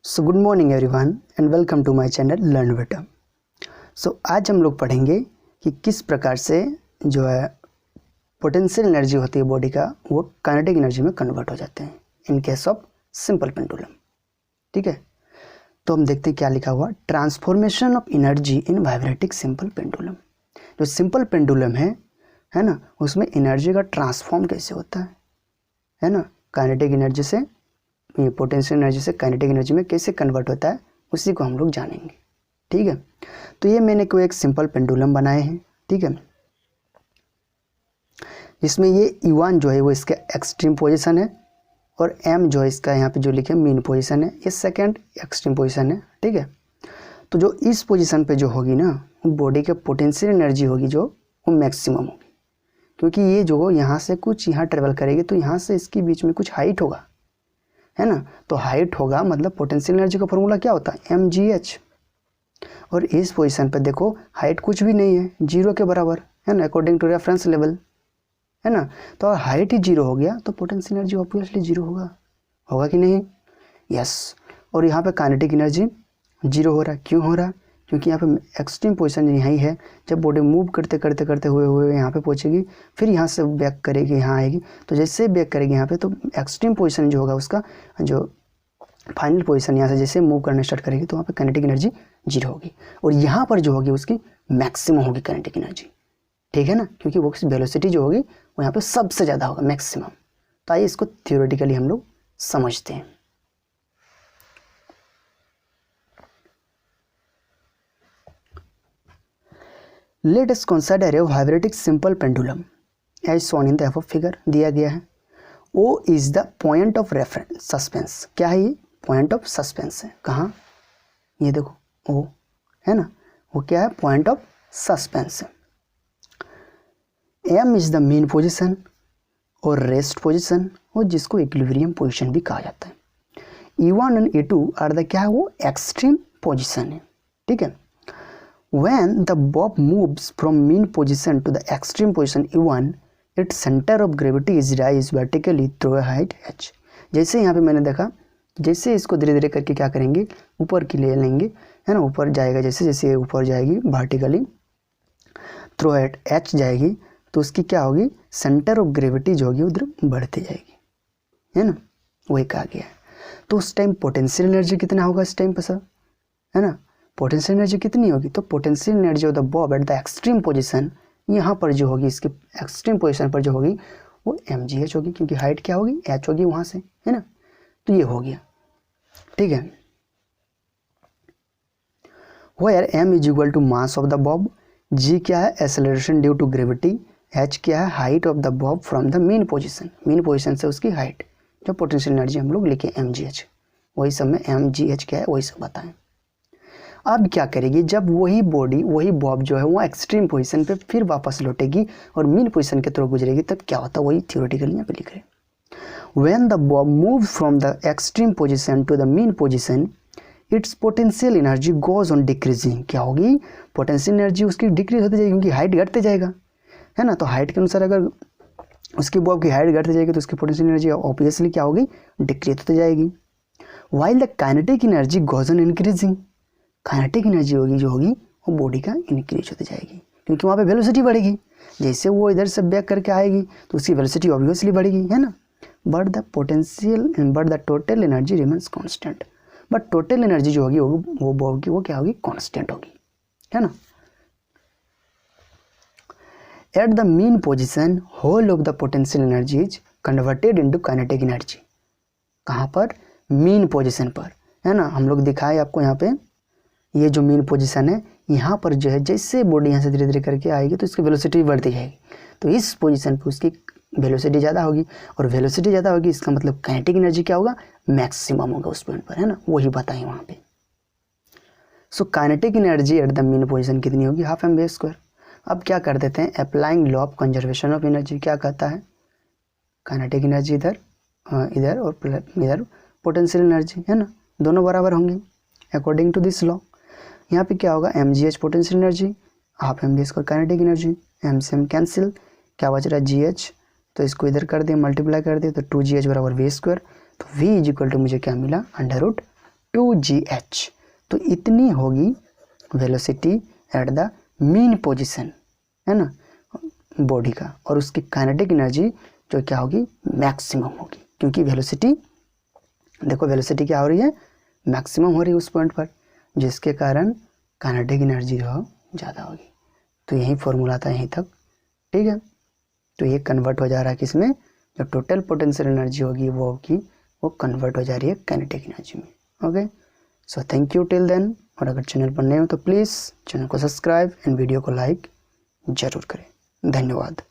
So good morning everyone and welcome to my channel learn बेटा। आज हम लोग पढ़ेंगे कि किस प्रकार से जो है पोटेंशियल एनर्जी होती है बॉडी का वो काइनेटिक एनर्जी में कन्वर्ट हो जाते हैं in case of simple pendulum. ठीक है, तो हम देखते हैं क्या लिखा हुआ, transformation of energy in vibrating simple pendulum. जो सिंपल पेंडुलम है ना, उसमें एनर्जी का ट्रांसफॉर्म कैसे होता है ना, काइनेटिक एनर्जी से ये पोटेंशियल एनर्जी से काइनेटिक एनर्जी में कैसे कन्वर्ट होता है उसी को हम लोग जानेंगे। ठीक है, तो ये मैंने कोई एक सिंपल पेंडुलम बनाए हैं। ठीक है, इसमें ये E1 जो है वो इसका एक्सट्रीम पोजीशन है और M जो है इसका यहाँ पे जो लिखे मीन पोजीशन है, ये सेकंड एक्सट्रीम पोजीशन है। ठीक है, तो जो इस पोजीशन पे जो होगी ना वो बॉडी के पोटेंशियल एनर्जी होगी जो वो मैक्सिमम होगी, क्योंकि ये जो यहाँ से कुछ यहाँ ट्रेवल करेगी तो यहाँ से इसके बीच में कुछ हाइट होगा, है ना। तो हाइट होगा मतलब पोटेंशियल एनर्जी का फॉर्मूला क्या होता है mgh। और इस पोजीशन पे देखो हाइट कुछ भी नहीं है, जीरो के बराबर है ना, अकॉर्डिंग टू रेफरेंस लेवल, है ना। तो अगर हाइट ही जीरो हो गया तो पोटेंशियल एनर्जी ऑब्वियसली जीरो होगा कि नहीं? यस। और यहाँ पे काइनेटिक एनर्जी जीरो हो रहा है। क्यों हो रहा है? क्योंकि यहाँ पे एक्सट्रीम पोजीशन यहाँ ही है। जब बॉडी मूव करते करते करते हुए यहाँ पे पहुँचेगी, फिर यहाँ से बैक करेगी, यहाँ आएगी, तो जैसे बैक करेगी यहाँ पे तो एक्सट्रीम पोजीशन जो होगा उसका जो फाइनल पोजीशन यहाँ से जैसे मूव करना स्टार्ट करेगी तो वहाँ पे काइनेटिक एनर्जी जीरो होगी और यहाँ पर जो होगी उसकी मैक्सिमम होगी काइनेटिक एनर्जी। ठीक है ना, क्योंकि वो वेलोसिटी जो होगी वो यहाँ पे सबसे ज़्यादा होगा, मैक्सिमम। तो आइए इसको थियोरेटिकली हम लोग समझते हैं। Let us consider a vibrating simple pendulum as shown in the above figure. दिया गया है O is the point of reference suspense. क्या है ये? पॉइंट ऑफ सस्पेंस है। कहाँ? ये देखो O है ना, वो क्या है? पॉइंट ऑफ सस्पेंस है। M is the mean position और रेस्ट पोजीशन, और जिसको इक्विलिब्रियम पोजीशन भी कहा जाता है। E1 and E2 are the क्या है? वो एक्सट्रीम पोजीशन है। ठीक है, when the bob moves from mean position to the extreme position E1, its center of gravity is raised vertically through a height h। जैसे यहाँ पे मैंने देखा, जैसे इसको धीरे धीरे करके क्या करेंगे, ऊपर की ले लेंगे, है ना, ऊपर जाएगा, जैसे जैसे ऊपर जाएगी वर्टिकली थ्रू हाइट h जाएगी तो उसकी क्या होगी, सेंटर ऑफ ग्रेविटी जो होगी उधर बढ़ती जाएगी, है ना, वही कहा गया है। तो उस टाइम पोटेंशियल एनर्जी कितना होगा इस टाइम पर सर, है ना, पोटेंशियल एनर्जी कितनी होगी? तो potential energy of the Bob at the extreme position, यहाँ पर जो होगी इसके एक्सट्रीम पोजीशन पर जो होगी वो mgh होगी, क्योंकि हाइट क्या होगी, h होगी वहाँ से, है ना। तो ये हो गया। ठीक है, where m is equal to mass of the bob, g क्या है, acceleration due to gravity, h क्या है, height of the bob from the mean position, mean position से उसकी हाइट, जो पोटेंशियल एनर्जी हम लोग लिखे mgh, वही सब में mgh क्या है वही सब बताएं। अब क्या करेगी, जब वही बॉडी वही बॉब जो है वो एक्सट्रीम पोजीशन पे फिर वापस लौटेगी और मीन पोजीशन के थ्रू गुजरेगी, तब क्या होता है वही थियोरेटिकली यहाँ पे लिख रहे हैं। When the bob move from the extreme position to the mean position, its potential energy goes on decreasing. क्या होगी, पोटेंशियल एनर्जी उसकी डिक्रीज होती जाएगी, क्योंकि हाइट घटते जाएगा, है ना। तो हाइट के अनुसार अगर उसकी बॉब की हाइट घटती जाएगी तो उसकी पोटेंशियल एनर्जी ऑब्वियसली क्या होगी, डिक्रीज होती जाएगी। While the kinetic energy goes on increasing, kinetic energy होगी जो होगी वो बॉडी का इंक्रीज होती जाएगी, क्योंकि वहाँ पे वेलोसिटी बढ़ेगी, जैसे वो इधर से बैक करके आएगी तो उसकी वेलोसिटी ऑब्वियसली बढ़ेगी, है ना। But the total energy remains constant, but total energy जो होगी वो बॉब की वो क्या होगी, कांस्टेंट होगी, है ना। At the mean position whole of the potential energy is converted into kinetic energy. कहाँ पर? मीन पोजिशन पर, है ना। हम लोग दिखाए आपको यहाँ पे, ये जो मेन पोजीशन है यहाँ पर जो है जैसे बॉडी यहाँ से धीरे धीरे करके आएगी तो इसकी वेलोसिटी बढ़ती जाएगी, तो इस पोजीशन पे उसकी वेलोसिटी ज़्यादा होगी, और वेलोसिटी ज़्यादा होगी इसका मतलब काइनेटिक एनर्जी क्या होगा, मैक्सिमम होगा उस पॉइंट पर, है ना, वही बताएं वहाँ पे। So kinetic energy at the mean position कितनी होगी, हाफ mv²। अब क्या कर देते हैं, applying law of conservation of energy क्या कहता है, काइनेटिक एनर्जी इधर इधर और इधर पोटेंशियल एनर्जी, है ना, दोनों बराबर होंगे अकॉर्डिंग टू दिस लॉ। यहाँ पे क्या होगा, mgh potential energy, half mv² kinetic energy, m से m कैंसिल, क्या बच रहा है gh, तो इसको इधर कर दिए मल्टीप्लाई कर दिए तो 2gh बराबर v²। तो v इज इक्वल टू मुझे क्या मिला, अंडर रूट 2gh। तो इतनी होगी velocity at the mean position, है ना, बॉडी का, और उसकी काइनेटिक एनर्जी जो क्या होगी, मैक्सिमम होगी, क्योंकि वेलोसिटी, देखो वेलोसिटी क्या हो रही है, मैक्सिमम हो रही है उस पॉइंट पर, जिसके कारण काइनेटिक एनर्जी जो ज़्यादा होगी। तो यही फॉर्मूला था यहीं तक, ठीक है। तो ये कन्वर्ट हो जा रहा है किसमें, जो टोटल पोटेंशियल एनर्जी होगी वो कन्वर्ट हो जा रही है काइनेटिक एनर्जी में। Okay, so thank you till then. और अगर चैनल पर नए हो तो प्लीज़ चैनल को सब्सक्राइब एंड वीडियो को लाइक ज़रूर करें। धन्यवाद।